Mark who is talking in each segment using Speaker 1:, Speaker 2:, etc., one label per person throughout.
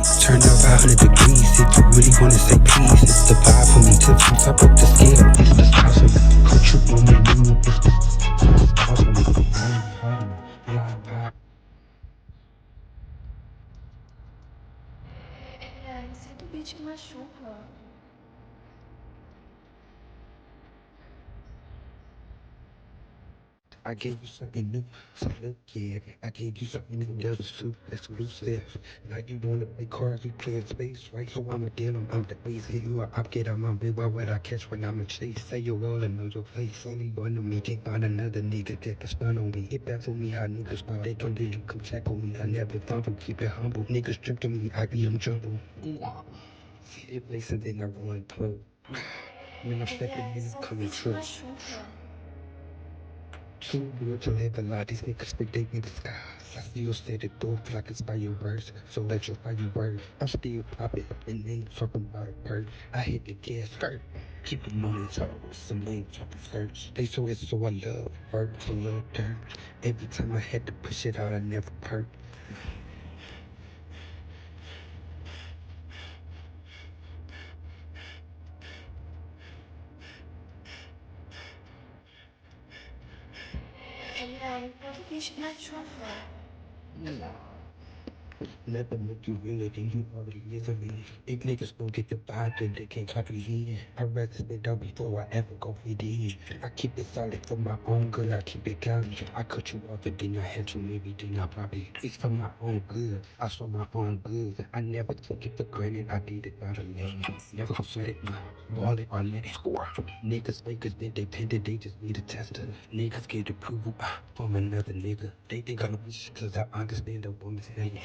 Speaker 1: Turn up 500 degrees if you really wanna say peace. It's the vibe for me to top up the scale. It's the spice for me. Put you on the menu. It's the spice for me.
Speaker 2: Esse do beat machuca.
Speaker 1: I gave you something new, so look, yeah. I gave you something new, there's a suit exclusive. Now you wanna play cards, we play in space, right? So I'm a dealer, I'm the base. Hit you up, get on my bed, why would I catch when I'm a chase? Say you're rolling on your face, only one of me. Take on another nigga, take a stun on me. Hit back for me, how niggas go, they come to you, come check on me. I never fumble, keep it humble. Niggas stripped on me, I give them trouble. See they place and then I run plug. When I'm stepping in, I'm coming true.
Speaker 2: Machuca.
Speaker 1: Too real to live a lie, these niggas think in the skies. I still say the door like it's by your words, so let your fire work. I'm still popping and then talking about a perk. I hit the gas skirt, keep them on the top, some lame talking skirts. They so it's so I love hurt, I love dirt. Every time I had to push it out, I never perk.
Speaker 2: Todo beat machuca.
Speaker 1: Nothing make you realer than you already is of me. If niggas don't get the vibe, then they can't comprehend. I'd rather stand out before I ever go fit in. I keep it solid for my own good, I keep it counting. I cut you off and then I had you everything I probably. It's for my own good, I saw my own good. I never took it for granted, I did it by the name. Never sweat it, ball it or let it score. Niggas fakers, then they pendant, they just need a tester. Niggas get approval from another nigga. They think I'm a bitch cause I understand the woman's name.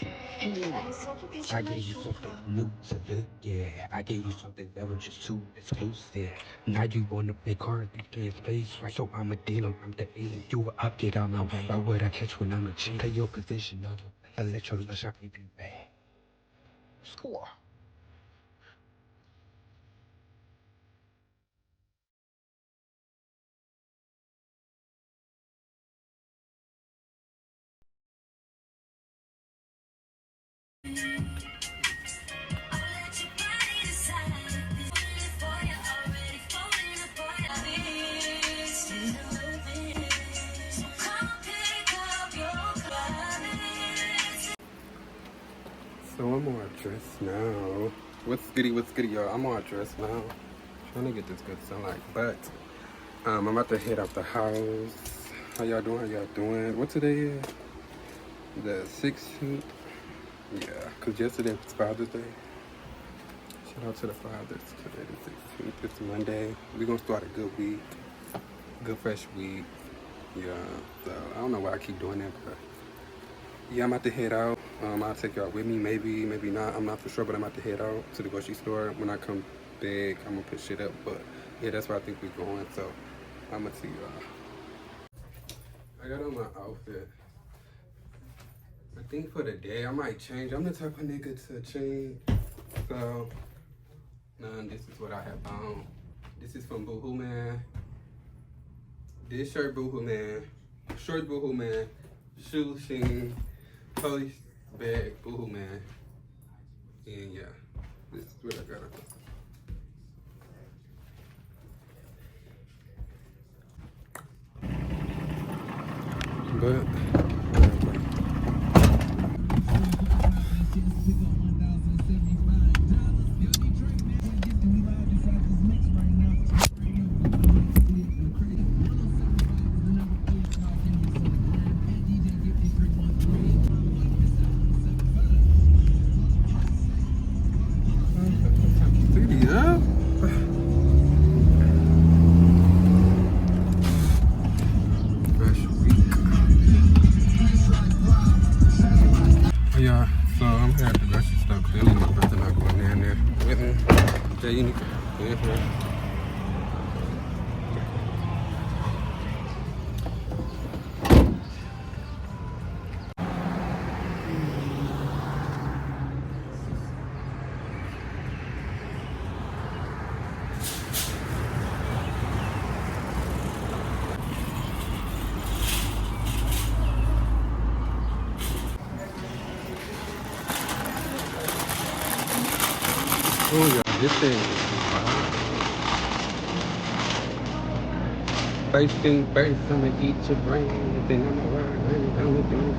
Speaker 2: Esse outro beat
Speaker 1: I gave you
Speaker 2: machuca.
Speaker 1: something new to look, yeah. I gave you something that was just too exclusive. Now you wanna play cards, you play space, right? So I'm a dealer, I'm the agent. You will up, get out my way. Why would I catch when I'm a cheat? Play your position, I let your lush up if you bad. Score.
Speaker 3: So I'm on dress now. What's goody, y'all? I'm on dress now. Trying to get this good sunlight, but I'm about to head out the house. How y'all doing? What today is? The 16th? Yeah, because yesterday was Father's Day. Shout out to the fathers. Today the 16th. It's Monday. We're going to start a good week. Good fresh week. Yeah, so I don't know why I keep doing that, but yeah, I'm about to head out. I'll take y'all with me, maybe not. I'm not for sure, but I'm about to head out to the grocery store. When I come back, I'm gonna put shit up. But yeah, that's where I think we're going. So I'm gonna see y'all. I got on my outfit. I think for the day I might change. I'm the type of nigga to change. So, this is what I have on. This is from Boohoo Man. This shirt Boohoo Man. Short Boohoo Man. Shoes Sheen. Police bag Boohoo Man. And yeah, this is what I got on. But yeah, so I'm here at the grocery store. Clearly, my brother not going in there with me. Jay, you need to go in here. Oh yeah, this thing is first thing first, I'ma eat your brain, then I'ma ride, I'ma do it.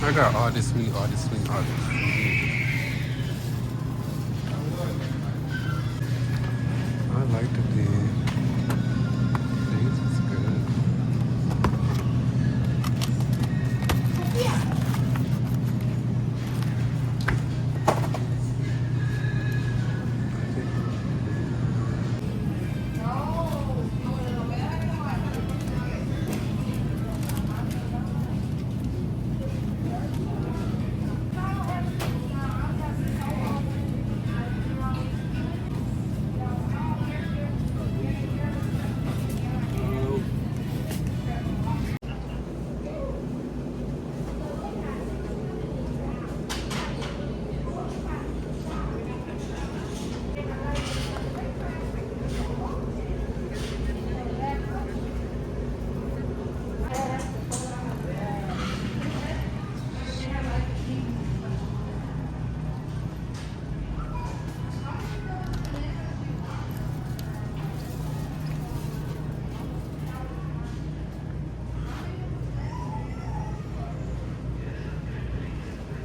Speaker 3: I got all this sweet, all this sweet, all this sweet. I like the bed. This is good.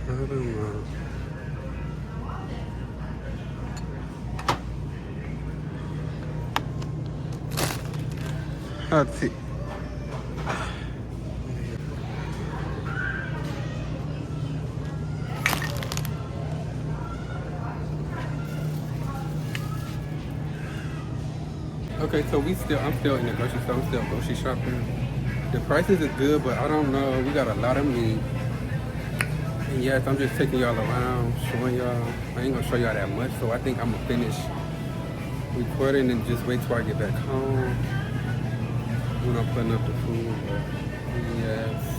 Speaker 3: I don't know. Hot tea. Okay, so I'm still in the grocery store. I'm still grocery shopping. The prices is good, but I don't know. We got a lot of meat. And yes, I'm just taking y'all around, showing y'all. I ain't gonna show y'all that much, so I think I'm gonna finish recording and just wait till I get back home when I'm putting up the food. But yes.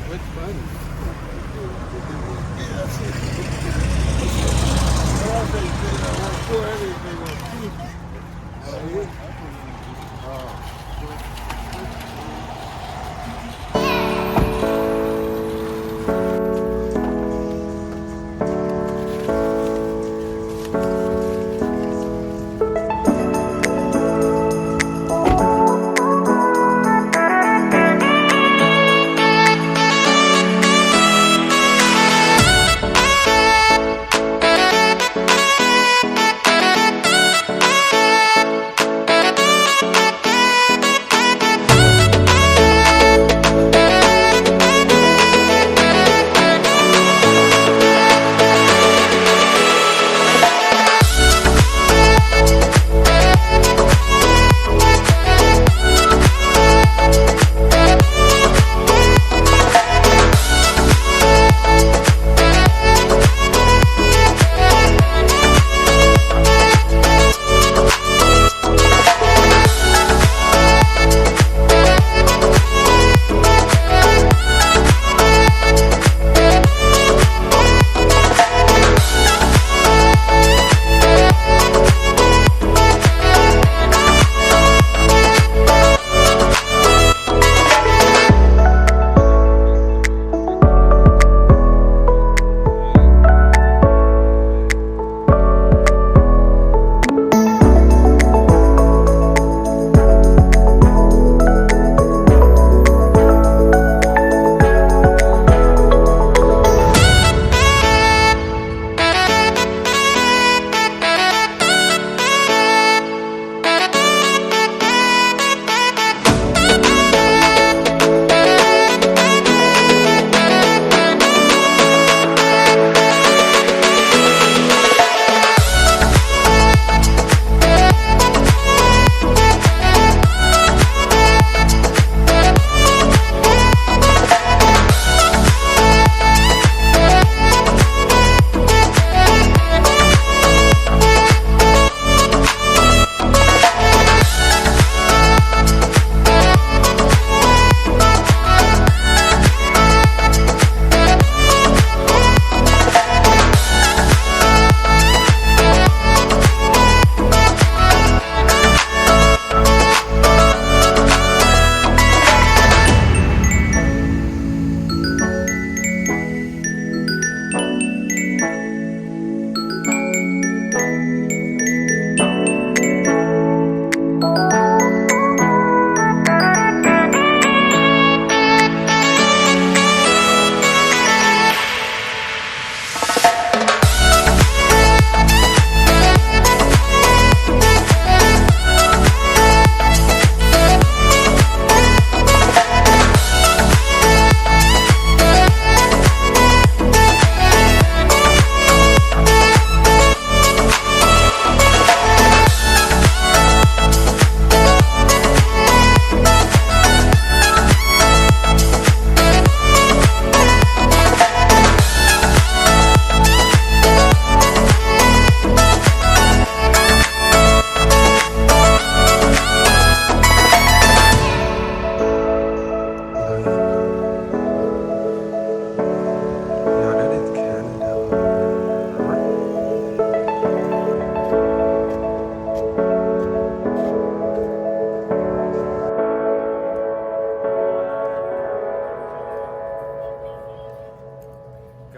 Speaker 3: What's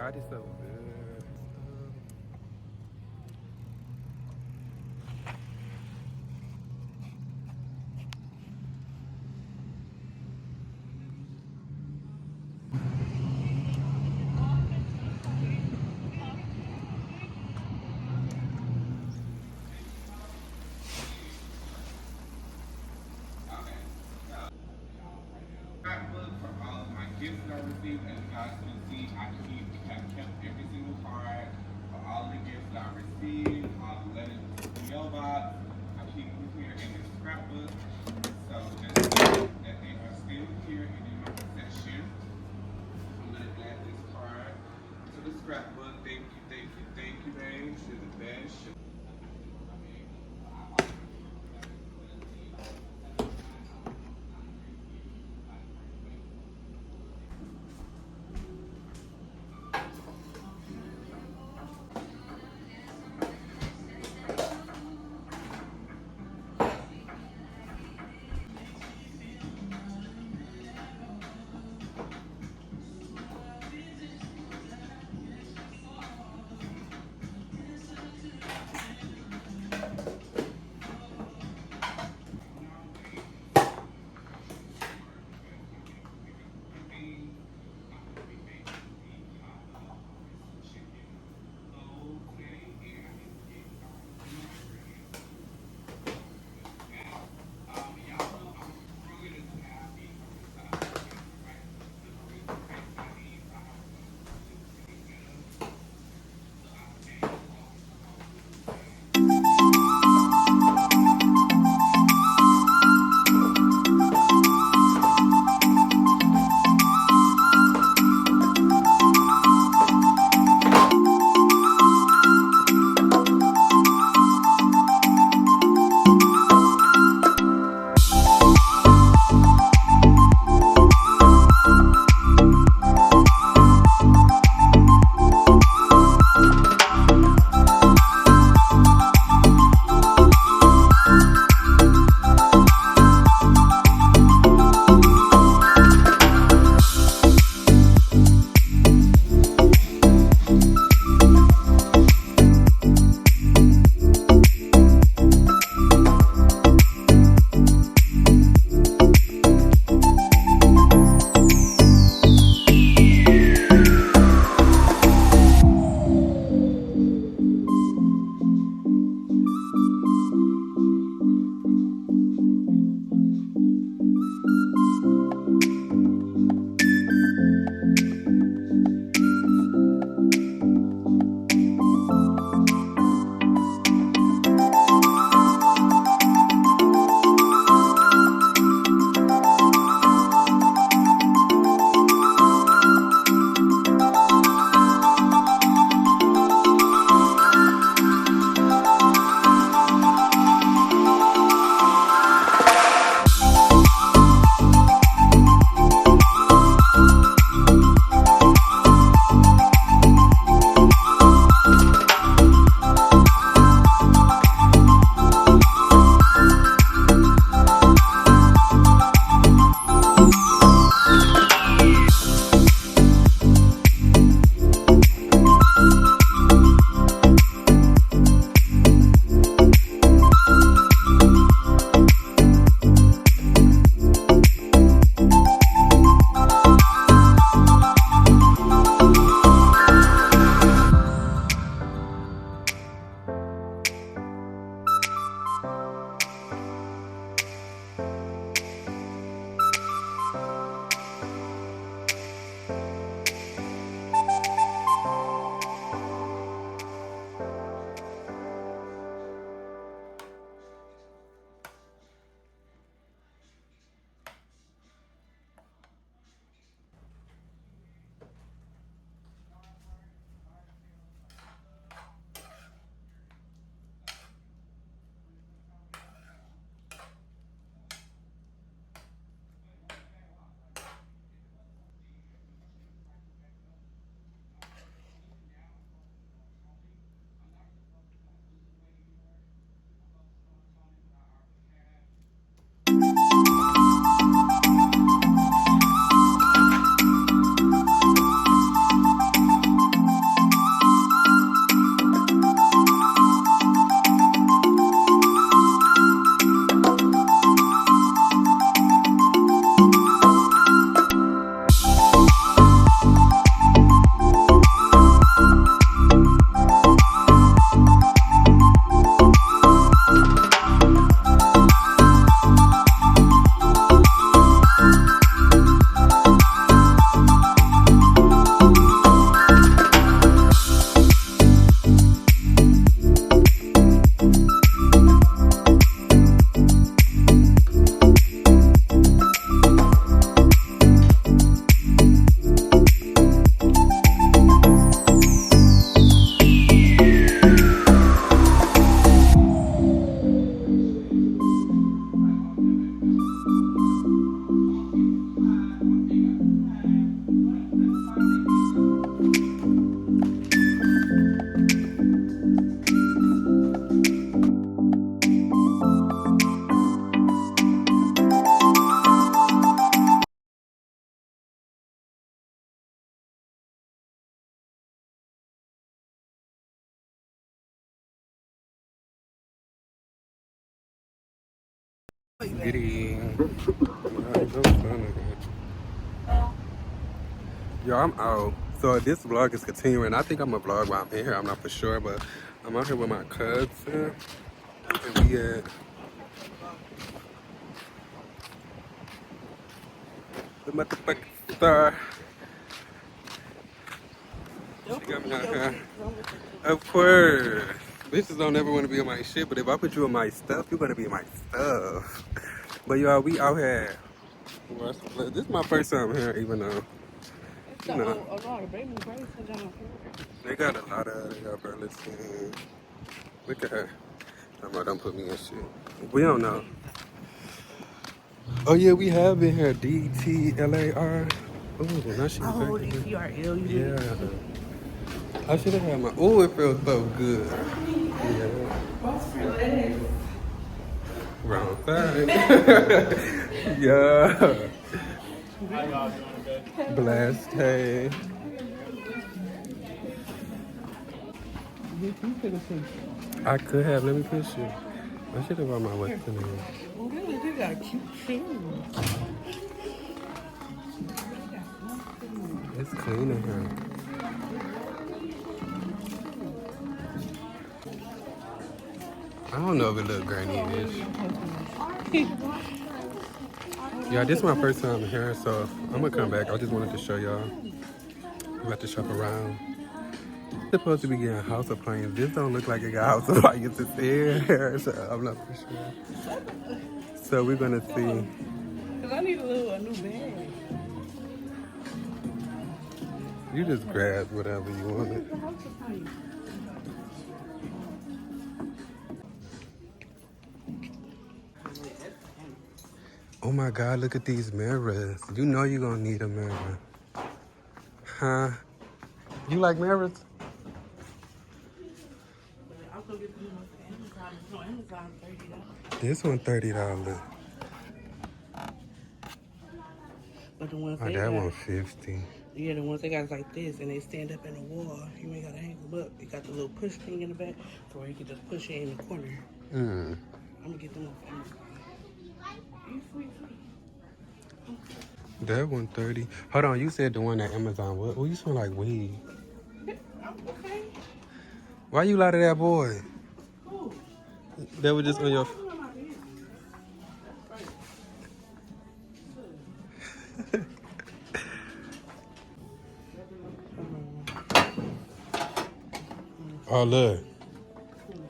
Speaker 3: God is so good. Scrapbook for all of my gifts that I received. As you guys can see, I have kept every single card for all the gifts that I received, all the letters to the PO box. I keep them here in the scrapbook. So just know that they are still here and in my possession. I'm gonna add this card to the scrapbook. Thank you, thank you, thank you, babe. You're the best. Giddy. Yo, I'm out. So this vlog is continuing. I think I'm gonna vlog while I'm in here. I'm not for sure, but I'm out here with my cousin. And we at the motherfucking star. She got me out here. Of course. Bitches don't ever want to be on my shit, but if I put you on my stuff, you're gonna be on my stuff. But y'all, we out here. This is my first time here, even though, you know, they got a lot of, they got Burlington. Look at her. Don't put me in shit. We don't know. Oh yeah, we have been here. DTLAR. Oh, now she. Oh, DTRL. Yeah. I should have had my. Oh, it feels so good. Yeah. Wrong side. Yeah. Blast. Hey. I could have. Let me push you. I should have brought my Western in.
Speaker 4: Really, they got cute shoes.
Speaker 3: It's clean in here. I don't know if it look grainy-ish. Yeah, this is my first time here, so I'm gonna come back. I just wanted to show y'all. I'm about to shop around. It's supposed to be getting house appliances. This don't look like it got house appliances here, so I'm not for sure. So we're gonna see.
Speaker 4: Cause I need a new bag.
Speaker 3: You just grab whatever you want. Oh my God, look at these mirrors. You know you're gonna need a mirror. Huh? You like mirrors?
Speaker 4: I'm gonna get the Amazon. No, Amazon $30.
Speaker 3: This one $30.
Speaker 4: But the ones
Speaker 3: Oh,
Speaker 4: they
Speaker 3: that
Speaker 4: got,
Speaker 3: one 50.
Speaker 4: yeah, the ones they got is like this, and they stand up in the wall. You ain't gotta hang them up. They got the little push thing in the back, so you can just push it in the corner. I'm gonna get them off Amazon.
Speaker 3: That one 30. Hold on, you said the one at Amazon. What? Oh, you smell like weed.
Speaker 4: Okay.
Speaker 3: Why you lie to that boy?
Speaker 4: Cool.
Speaker 3: That was just on your. Oh look,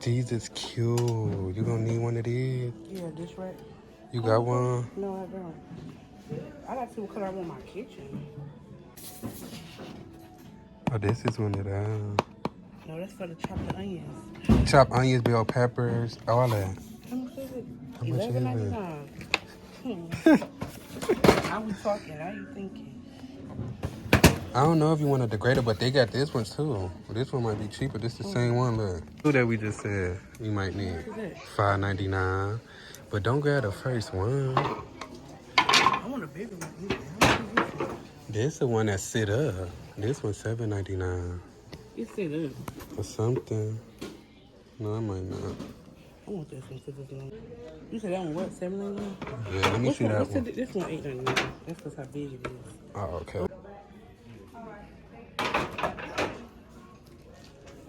Speaker 3: these is cute. You gonna need one of these?
Speaker 4: Yeah, this right.
Speaker 3: You got one?
Speaker 4: No, I don't. I got to see what color I want my kitchen.
Speaker 3: Oh, this is one of them.
Speaker 4: No, that's for the chopped onions.
Speaker 3: Chopped onions, bell peppers, all that.
Speaker 4: How much is it?
Speaker 3: How much is it?
Speaker 4: $11.99. How we talking? How you thinking?
Speaker 3: I don't know if you want a degrader, but they got this one too. This one might be cheaper. This is the same one, look. Two that we just said you might need. $5.99. But don't grab the first one.
Speaker 4: I want a bigger one.
Speaker 3: This is the one that sit up. This one's $7.99.
Speaker 4: You sit up.
Speaker 3: For something. No, I might not.
Speaker 4: I want this one. You said that one what? $7.99?
Speaker 3: Yeah, let me see that one.
Speaker 4: This one $8.99. That's because how big it is.
Speaker 3: Oh, okay.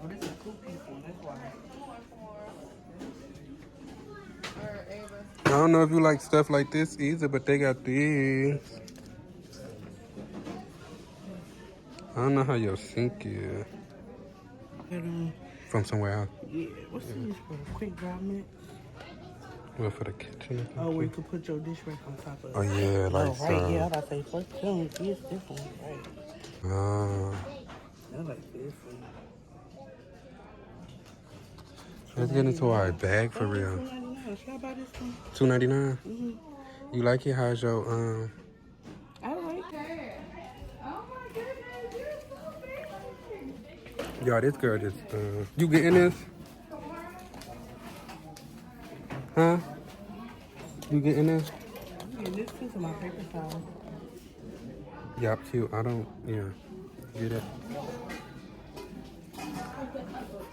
Speaker 4: Oh, this is a cool piece one. That's why.
Speaker 3: I don't know if you like stuff like this either, but they got these. I don't know how your sink is.
Speaker 4: But,
Speaker 3: From somewhere else.
Speaker 4: yeah, what's these for? Quick dry minutes?
Speaker 3: Well, for the kitchen.
Speaker 4: Oh, where you could put your dish rack on top of it.
Speaker 3: Oh, yeah, like
Speaker 4: oh, right, yeah, I gotta say, first film, this one, right. I like this one.
Speaker 3: Let's get into our bag for real.
Speaker 4: $2.99. Should I buy this one?
Speaker 3: $2.99? You like it? How's your,
Speaker 4: I like it.
Speaker 3: Y'all, this girl just, you getting this? Huh? You getting this?
Speaker 4: I'm getting this piece of my paper towel.
Speaker 3: Yup, cute. I don't, yeah. Get it.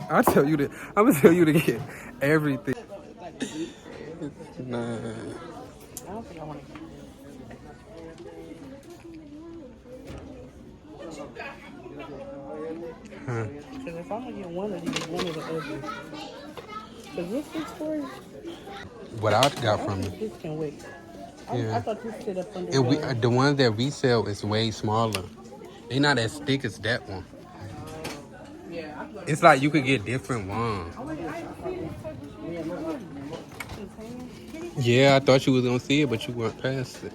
Speaker 3: I'm gonna tell you to get everything. It's nice.
Speaker 4: think I want to get
Speaker 3: Huh?
Speaker 4: because if I'm gonna get one of these, one of the others. Because this is for,
Speaker 3: What I got
Speaker 4: I
Speaker 3: from
Speaker 4: think
Speaker 3: it.
Speaker 4: this can wait. I
Speaker 3: Yeah.
Speaker 4: thought this sit up under
Speaker 3: And we
Speaker 4: your.
Speaker 3: the ones that we sell is way smaller. They not as thick as that one.
Speaker 4: Yeah, I thought
Speaker 3: It's like you could get different ones.
Speaker 4: I ain't seen this type of shit.
Speaker 3: Yeah, I thought you was gonna see it, but you went past it.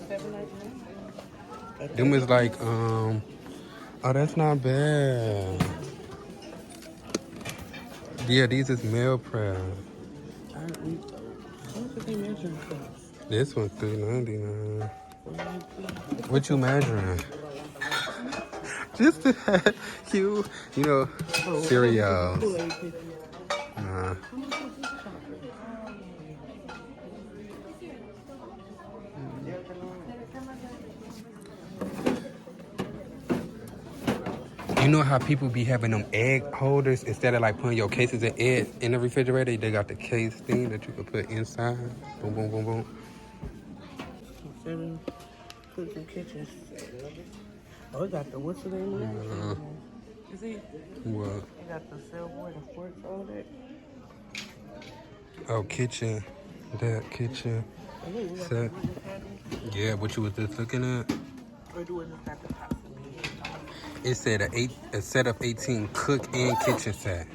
Speaker 4: $7.99.
Speaker 3: Them is like, oh, that's not bad. Yeah, these is meal prep.
Speaker 4: I don't need those. How much are they measuring cups?
Speaker 3: This one's $3.99. What you measuring? Just to have you know, cereals.
Speaker 4: Kool-Aid picture.
Speaker 3: Uh, you know how people be having them egg holders instead of like putting your cases of eggs in the refrigerator? They got the case thing that you can put inside. Boom, boom, boom, boom.
Speaker 4: Instead of cooking kitchen. Oh, it got the what's the name of it? You see?
Speaker 3: What?
Speaker 4: It got the silverware, the forks, all that.
Speaker 3: Oh, kitchen. That kitchen.
Speaker 4: Oh, look, we got
Speaker 3: Set.
Speaker 4: the wooden paddles.
Speaker 3: Yeah, what you was just looking at?
Speaker 4: Or do it just got the pots and
Speaker 3: It said a set of 18 cook and kitchen set.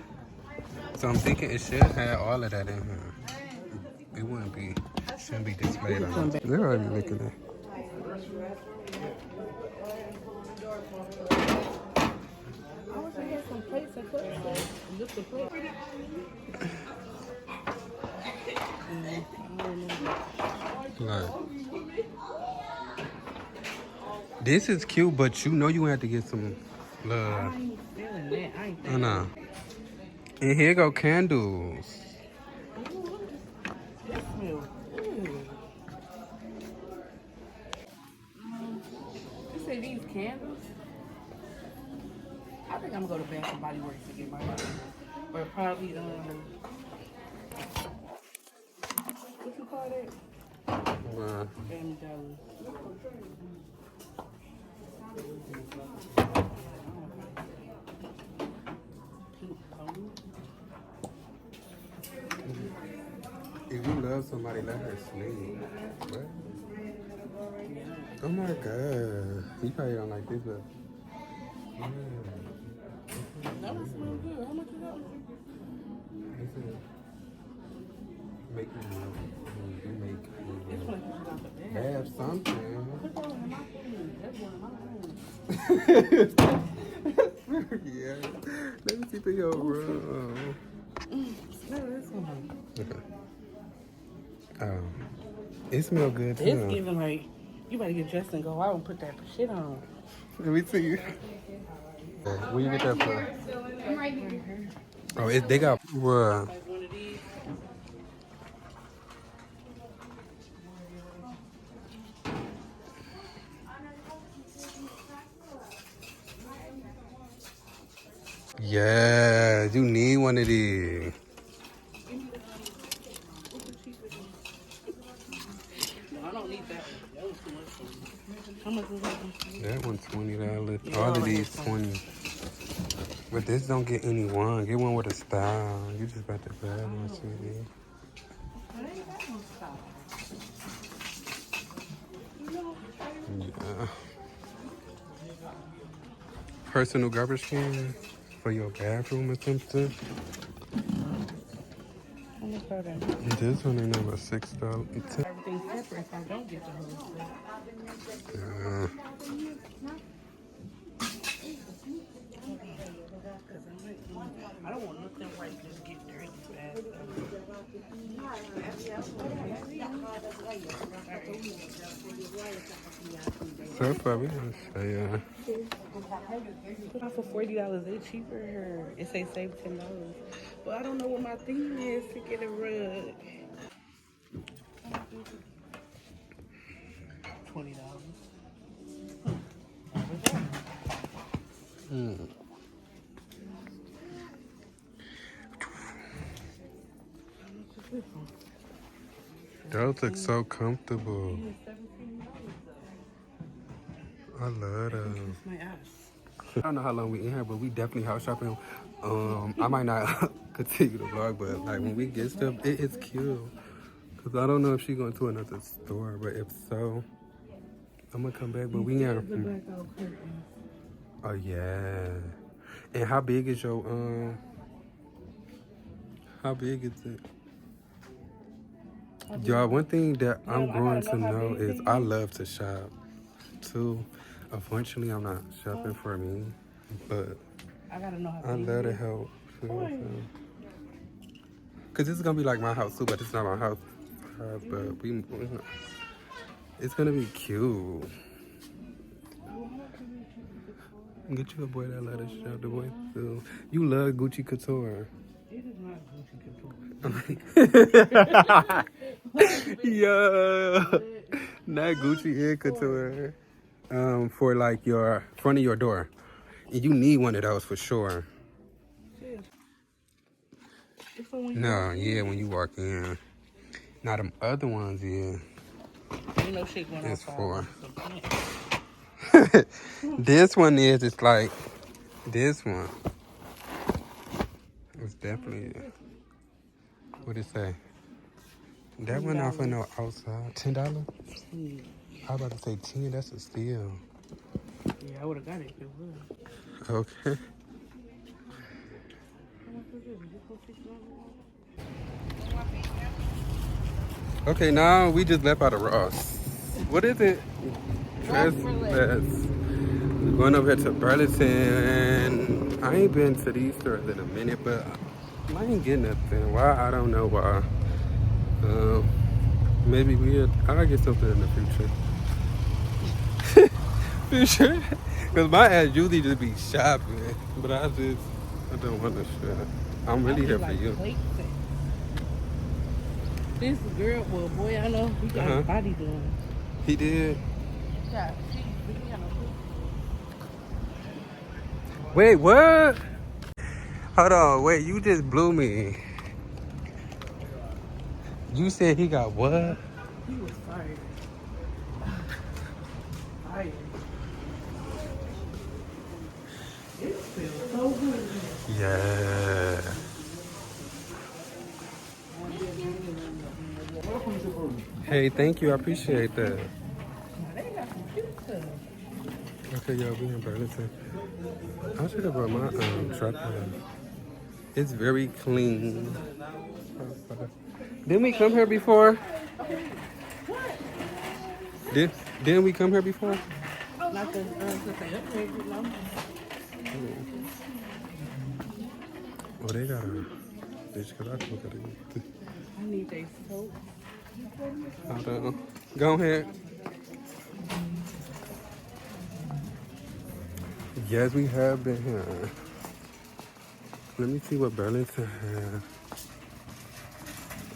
Speaker 3: So I'm thinking it should have all of that in here. It shouldn't be displayed on it. They're already looking at.
Speaker 4: I wish I had some plates and cups. Just a plate.
Speaker 3: Like, this is cute, but you know you have to get some love.
Speaker 4: I ain't feeling that. I ain't
Speaker 3: Oh
Speaker 4: feeling
Speaker 3: no. And here go candles.
Speaker 4: that. Smell good. You say these candles? I think I'm gonna go to Bath and Body Works and get my own. Or probably what you call that? Family Dollar.
Speaker 3: If you love somebody, let her sleep. What? Oh my god. You probably don't like this, but yeah.
Speaker 4: That one smells good. How much is that one?
Speaker 3: Make me love. You make
Speaker 4: This
Speaker 3: me
Speaker 4: one
Speaker 3: love.
Speaker 4: is out the bag.
Speaker 3: Have something.
Speaker 4: Put that one in my food. That's one of my food.
Speaker 3: Yeah. Let me see through your room.
Speaker 4: Smell this one.
Speaker 3: Okay. It smells good too.
Speaker 4: It's giving like, you better get dressed and go out and put that shit on.
Speaker 3: Let me see. Where you get that from?
Speaker 2: I'm right here.
Speaker 3: Oh, they got what?
Speaker 4: Like one of these.
Speaker 3: Yeah, you need one of these.
Speaker 4: No, I don't need that one. That one's too much for me. How much is that one?
Speaker 3: That one's $20.
Speaker 4: Yeah,
Speaker 3: All
Speaker 4: I
Speaker 3: of
Speaker 4: like
Speaker 3: these
Speaker 4: this one.
Speaker 3: 20. But this don't get any one. Get one with a style. You just about to grab one, sweetie. Yeah. Personal garbage can for your bathroom or something.
Speaker 4: How much are they?
Speaker 3: This one ain't number $6.
Speaker 4: Everything's separate if I don't get the whole stuff.
Speaker 3: Yeah.
Speaker 4: I don't want nothing white just get dirty fast.
Speaker 3: So far, we gonna say,
Speaker 4: Put on for $40, they cheaper here. It say save $10. But I don't know what my theme is to get a rug. $20.
Speaker 3: Those look so comfortable. I love those.
Speaker 4: My ass.
Speaker 3: I don't know how long we in here, but we definitely house shopping. I might not continue the vlog, but like when we get stuff, it's cute. Cause I don't know if she going to another store, but if so, I'm gonna come back. But we are. Oh yeah. And how big is your How big is it? Y'all, one thing that I'm growing to know is I love to shop too. Unfortunately, I'm not shopping for me, but
Speaker 4: I gotta know how
Speaker 3: I love to help. Cause this is gonna be like my house too, but it's not my house. But it's gonna be cute. Get you a boy that love to shop. The boy too. You love Gucci Couture.
Speaker 4: It is not Gucci Couture.
Speaker 3: Yeah, not Gucci and Couture. For like your front of your door, and you need one of those for sure. No, yeah, when you walk in. Now them other ones, yeah.
Speaker 4: Ain't no shit going
Speaker 3: It's
Speaker 4: outside.
Speaker 3: for. This one is. It's like this one. It's definitely. What it say? That one not for no outside. $10? I was about to say 10. That's a steal.
Speaker 4: Yeah, I would have got it if it was.
Speaker 3: Okay. Okay, now we just left out of Ross. What is it? We're going over here to Burlington. I ain't been to these stores in a minute, but I ain't getting nothing. Why? I don't know why. Maybe I'll get something in the future. Future? Because my ass usually just be shopping, but I don't want to shop. I'm really here for you.
Speaker 4: This girl, well, boy, I know he got his body done.
Speaker 3: He did?
Speaker 4: Yeah.
Speaker 3: Wait, what? Hold on, wait, you just blew me. You said he got what?
Speaker 4: He was fired. Fired. It feels so good.
Speaker 3: Yeah. Hey, thank you. I appreciate that.
Speaker 4: They got some cute stuff.
Speaker 3: Okay, y'all, we in Burlington. I should have brought my tripod. It's very clean. Didn't we come here before? Didn't we come here before?
Speaker 4: Not the upgrade, no.
Speaker 3: Oh, they got a bitch, cause I can look at it.
Speaker 4: I need a soap.
Speaker 3: Hold on. Go ahead. Yes, we have been here. Let me see what Burlington has.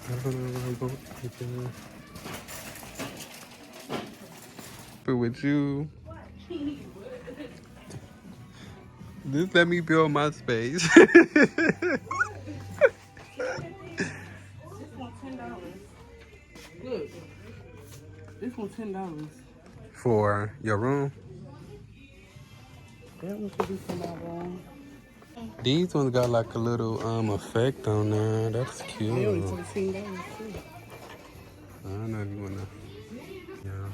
Speaker 3: I don't know what I'm going to do. But with you, just let me build my space.
Speaker 4: This one $10. Look, this one $10.
Speaker 3: For your room?
Speaker 4: That one should be for my room.
Speaker 3: These ones got like a little effect on there. That's cute.
Speaker 4: They only $14 too.
Speaker 3: I don't know if you wanna. Yeah.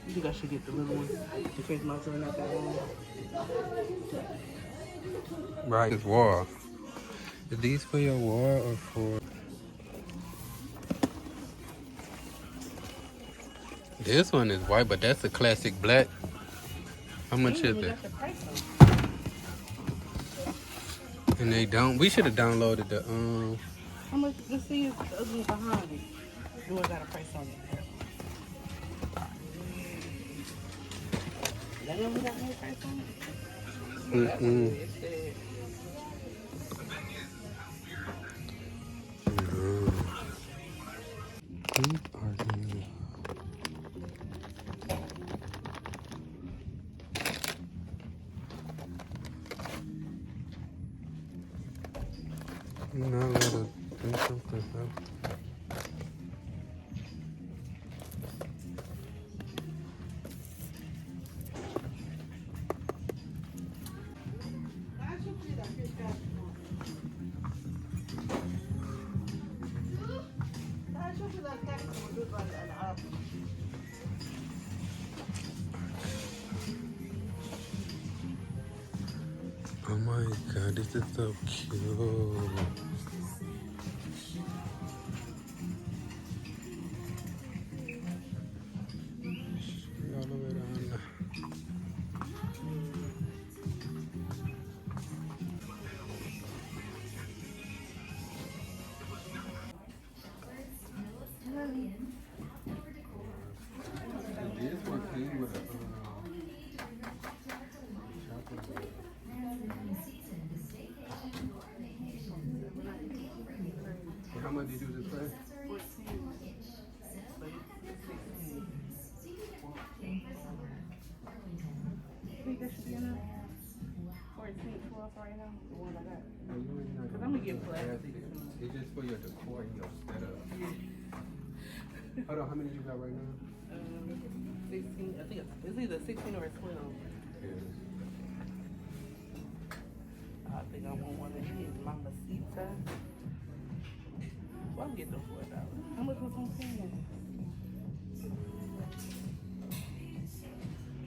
Speaker 4: You think I should get the little one in case my son not that long?
Speaker 3: Right. This wall. Is these for your wall or for? This one is white, but that's a classic black. How much is it? And they don't. We should have downloaded the
Speaker 4: How much? Let's see if the other one behind it. Do I got a price on it? That one got no price on it?
Speaker 3: You know, I gotta do something. Oh my god, this is so cute. All the way down. This one came with a how much did you just pay?
Speaker 4: Think that should be enough? 14, 12 right now? The one I got. Because I'm going to get plastic.
Speaker 3: It's just for your decor and your setup. Hold on, how many you got right now?
Speaker 4: 16. I think it's either 16 or 12.
Speaker 3: Yeah.
Speaker 4: I think I want one of these. Mama Sita. Well, I'm getting them $4. How much was on sale?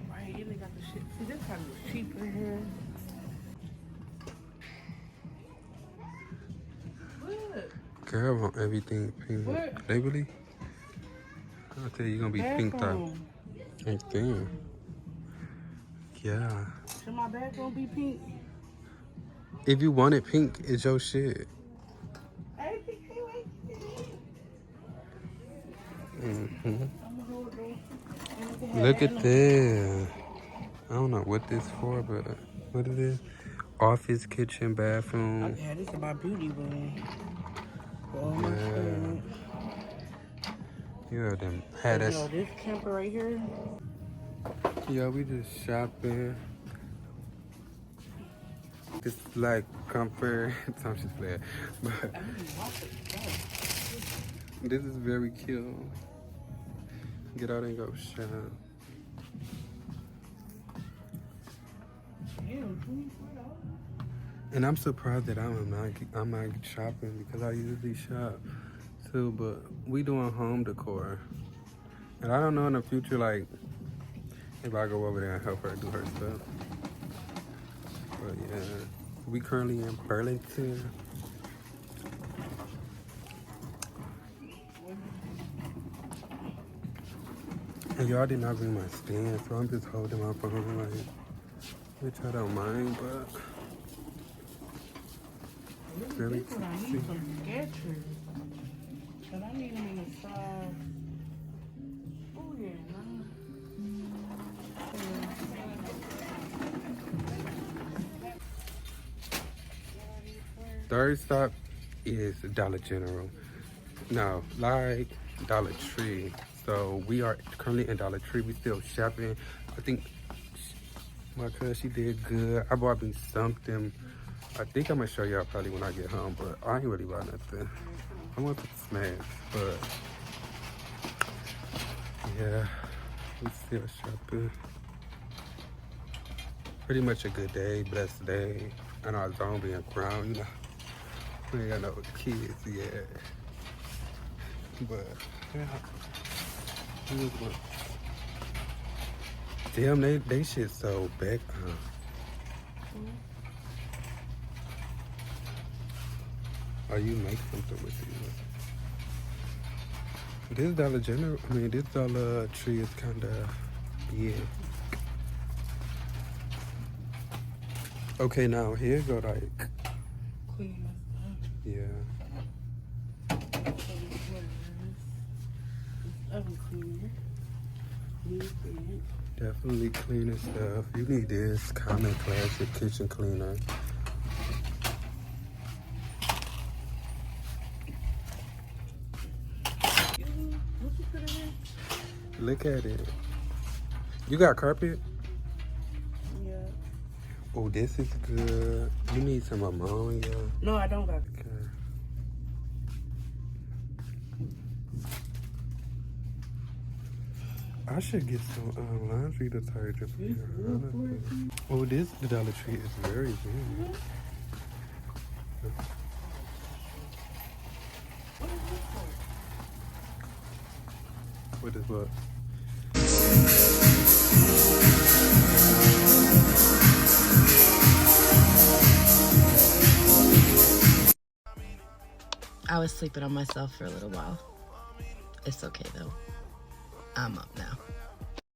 Speaker 4: Right, and they got the shit. See, this time was cheaper here. Look.
Speaker 3: Girl, I want everything pink.
Speaker 4: What?
Speaker 3: They really? I'll tell you, you're gonna be pink top.
Speaker 4: Bathroom.
Speaker 3: Pink thing. Yeah.
Speaker 4: Should my bathroom be pink?
Speaker 3: If you want it pink, it's your shit.
Speaker 4: I think they like it.
Speaker 3: Look at this. I don't know what this for, but what it is? Office, kitchen, bathroom.
Speaker 4: Okay, this is my beauty room. Oh my
Speaker 3: Yeah.
Speaker 4: God.
Speaker 3: Yeah, them had us.
Speaker 4: Yo, this camper right here.
Speaker 3: Yeah, we just shopping. It's like comfort. I'm just playing. But this is very cute. Get out and go shop. And I'm surprised that I'm not shopping because I usually shop too, but we doing home decor. And I don't know in the future, like, if I go over there and help her do her stuff. But yeah, we currently in Burlington. And y'all did not bring my stand, so I'm just holding my phone like, which I don't mind, but it's really
Speaker 4: I need some Skechers. But I need them in a size. Oh yeah,
Speaker 3: Third stop is Dollar General. No, like Dollar Tree. So we are currently in Dollar Tree. We still shopping. I think my cousin, she did good. I bought me something. I think I'm gonna show y'all probably when I get home, but I ain't really bought nothing. I want to smash, but yeah, we still shopping. Pretty much a good day, blessed day. I know I was on being crowned, you know. We ain't got no kids yet. But yeah. Damn, they shit so back. Or you make something with it. This Dollar General, I mean, this Dollar Tree is kind of big. Okay, now here go like,
Speaker 4: clean
Speaker 3: yeah.
Speaker 4: oven cleaner. Need that.
Speaker 3: Definitely cleaning stuff. You need this common classic kitchen cleaner.
Speaker 4: What you put in there?
Speaker 3: Look at it. You got carpet?
Speaker 4: Yeah.
Speaker 3: Oh, this is good. You need some ammonia.
Speaker 4: No, I don't got it.
Speaker 3: Okay. I should get some laundry detergent for you. Oh, this the Dollar Tree is very good. What is what?
Speaker 5: I was sleeping on myself for a little while. It's okay though. I'm up now.